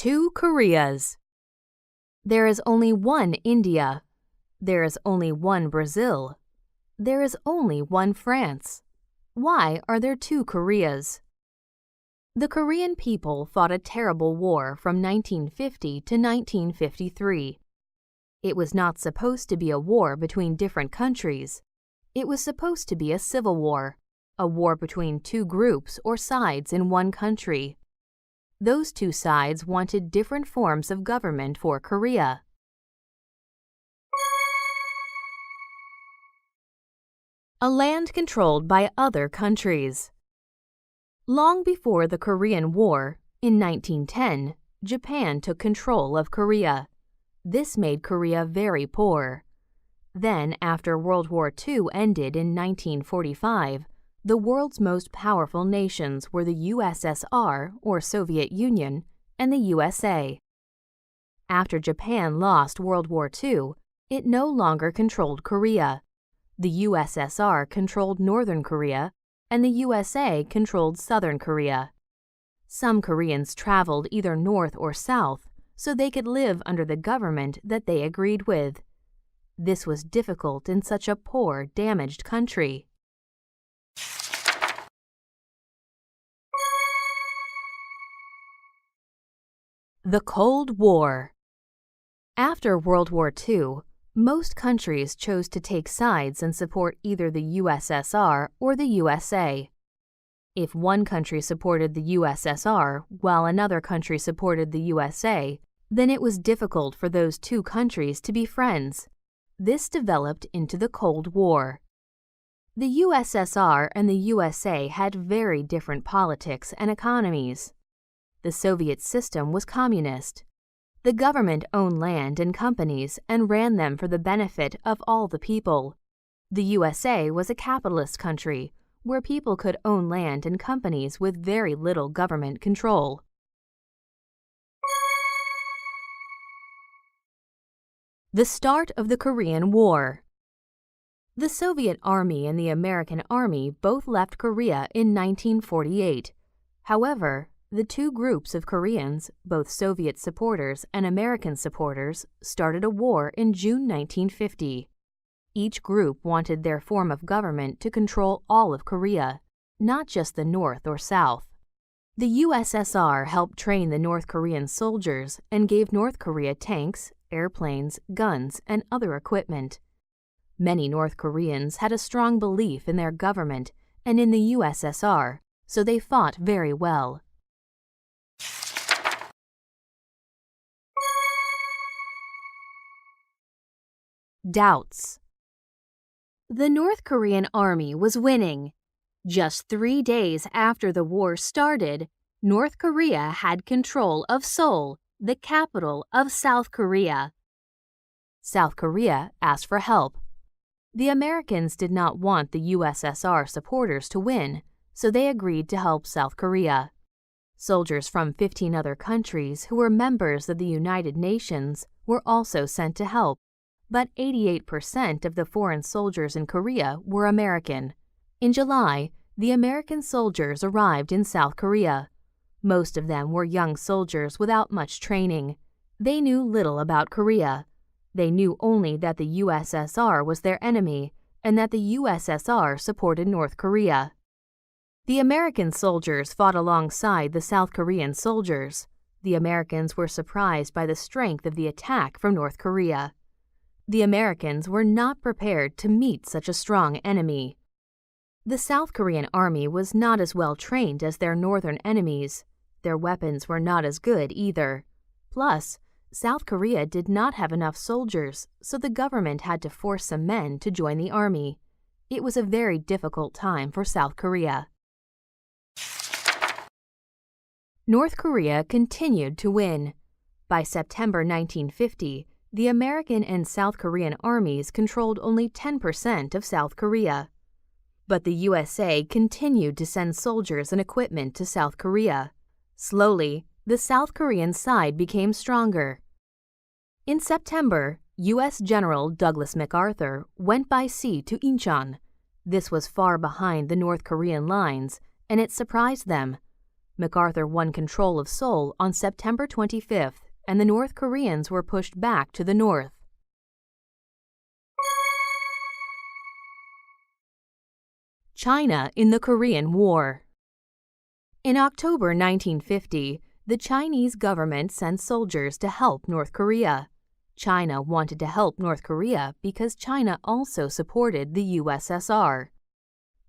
Two Koreas. There is only one India. There is only one Brazil. There is only one France. Why are there two Koreas? The Korean people fought a terrible war from 1950 to 1953. It was not supposed to be a war between different countries. It was supposed to be a civil war, a war between two groups or sides in one country. Those two sides wanted different forms of government for Korea. A land controlled by other countries. Long before the Korean War, in 1910, Japan took control of Korea. This made Korea very poor. Then, after World War II ended in 1945, the world's most powerful nations were the USSR, or Soviet Union, and the USA. After Japan lost World War II, it no longer controlled Korea. The USSR controlled Northern Korea, and the USA controlled Southern Korea. Some Koreans traveled either north or south so they could live under the government that they agreed with. This was difficult in such a poor, damaged country. The Cold War. After World War II, most countries chose to take sides and support either the USSR or the USA. If one country supported the USSR while another country supported the USA, then it was difficult for those two countries to be friends. This developed into the Cold War. The USSR and the USA had very different politics and economies. The Soviet system was communist. The government owned land and companies and ran them for the benefit of all the people. The USA was a capitalist country where people could own land and companies with very little government control. The start of the Korean War. The Soviet Army and the American Army both left Korea in 1948. However, the two groups of Koreans, both Soviet supporters and American supporters, started a war in June 1950. Each group wanted their form of government to control all of Korea, not just the North or South. The USSR helped train the North Korean soldiers and gave North Korea tanks, airplanes, guns, and other equipment. Many North Koreans had a strong belief in their government and in the USSR, so they fought very well. Doubts. The North Korean army was winning. Just 3 days after the war started, North Korea had control of Seoul, the capital of South Korea. South Korea asked for help. The Americans did not want the USSR supporters to win, so they agreed to help South Korea. Soldiers from 15 other countries who were members of the United Nations were also sent to help, but 88% of the foreign soldiers in Korea were American. In July, the American soldiers arrived in South Korea. Most of them were young soldiers without much training. They knew little about Korea. They knew only that the USSR was their enemy and that the USSR supported North Korea. The American soldiers fought alongside the South Korean soldiers. The Americans were surprised by the strength of the attack from North Korea. The Americans were not prepared to meet such a strong enemy. The South Korean army was not as well trained as their northern enemies. Their weapons were not as good either. Plus, South Korea did not have enough soldiers, so the government had to force some men to join the army. It was a very difficult time for South Korea. North Korea continued to win. By September 1950, the American and South Korean armies controlled only 10% of South Korea. But the USA continued to send soldiers and equipment to South Korea. Slowly, the South Korean side became stronger. In September, U.S. General Douglas MacArthur went by sea to Incheon. This was far behind the North Korean lines, and it surprised them. MacArthur won control of Seoul on September 25th, and the North Koreans were pushed back to the north. China in the Korean War. In October 1950, the Chinese government sent soldiers to help North Korea. China wanted to help North Korea because China also supported the USSR.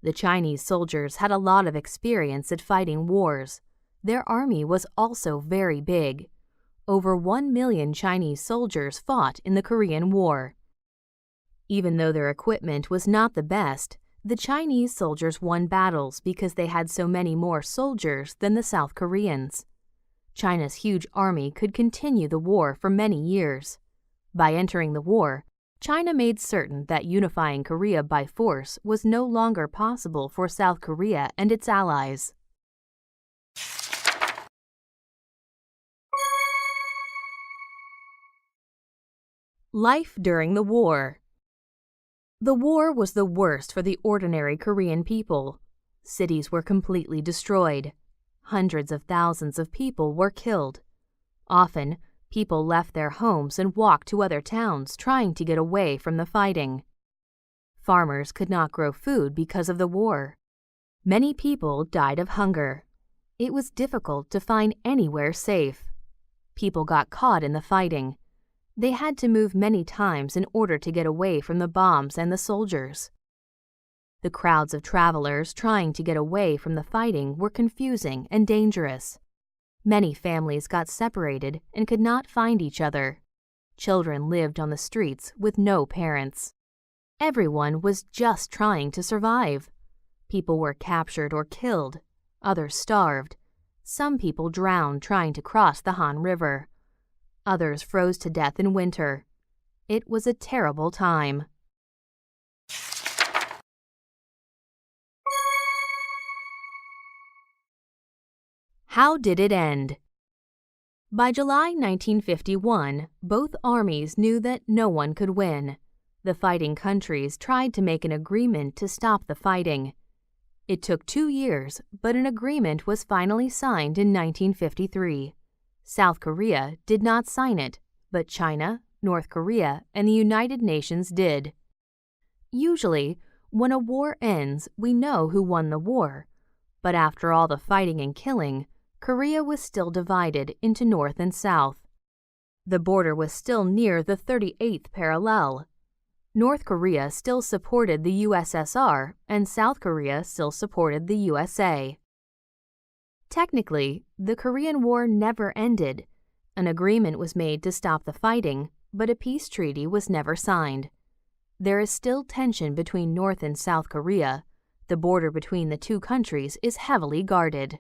The Chinese soldiers had a lot of experience at fighting wars. Their army was also very big. Over 1 million Chinese soldiers fought in the Korean War. Even though their equipment was not the best, the Chinese soldiers won battles because they had so many more soldiers than the South Koreans. China's huge army could continue the war for many years. By entering the war, China made certain that unifying Korea by force was no longer possible for South Korea and its allies. Life during the war. The war was the worst for the ordinary Korean people. Cities were completely destroyed. Hundreds of thousands of people were killed. Often, people left their homes and walked to other towns trying to get away from the fighting. Farmers could not grow food because of the war. Many people died of hunger. It was difficult to find anywhere safe. People got caught in the fighting. They had to move many times in order to get away from the bombs and the soldiers. The crowds of travelers trying to get away from the fighting were confusing and dangerous. Many families got separated and could not find each other. Children lived on the streets with no parents. Everyone was just trying to survive. People were captured or killed. Others starved. Some people drowned trying to cross the Han River. Others froze to death in winter. It was a terrible time. How did it end? By July 1951, both armies knew that no one could win. The fighting countries tried to make an agreement to stop the fighting. It took 2 years, but an agreement was finally signed in 1953. South Korea did not sign it, but China, North Korea, and the United Nations did. Usually, when a war ends, we know who won the war. But after all the fighting and killing, Korea was still divided into North and South. The border was still near the 38th parallel. North Korea still supported the USSR, and South Korea still supported the USA. Technically, the Korean War never ended. An agreement was made to stop the fighting, but a peace treaty was never signed. There is still tension between North and South Korea. The border between the two countries is heavily guarded.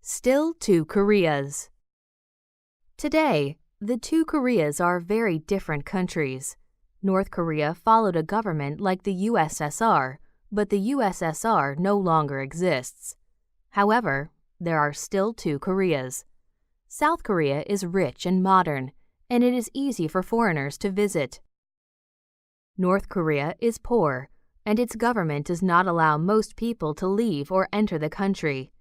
Still two Koreas. Today, the two Koreas are very different countries. North Korea followed a government like the USSR, but the USSR no longer exists. However, there are still two Koreas. South Korea is rich and modern, and it is easy for foreigners to visit. North Korea is poor, and its government does not allow most people to leave or enter the country.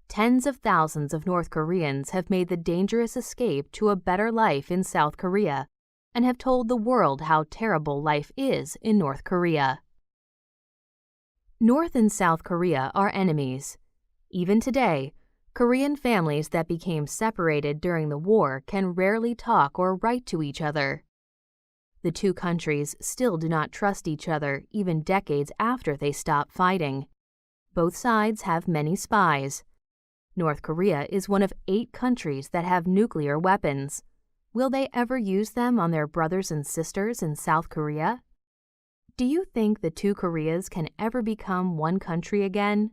Tens of thousands of North Koreans have made the dangerous escape to a better life in South Korea and have told the world how terrible life is in North Korea. North and South Korea are enemies. Even today, Korean families that became separated during the war can rarely talk or write to each other. The two countries still do not trust each other even decades after they stop fighting. Both sides have many spies. North Korea is one of 8 countries that have nuclear weapons. Will they ever use them on their brothers and sisters in South Korea? Do you think the two Koreas can ever become one country again?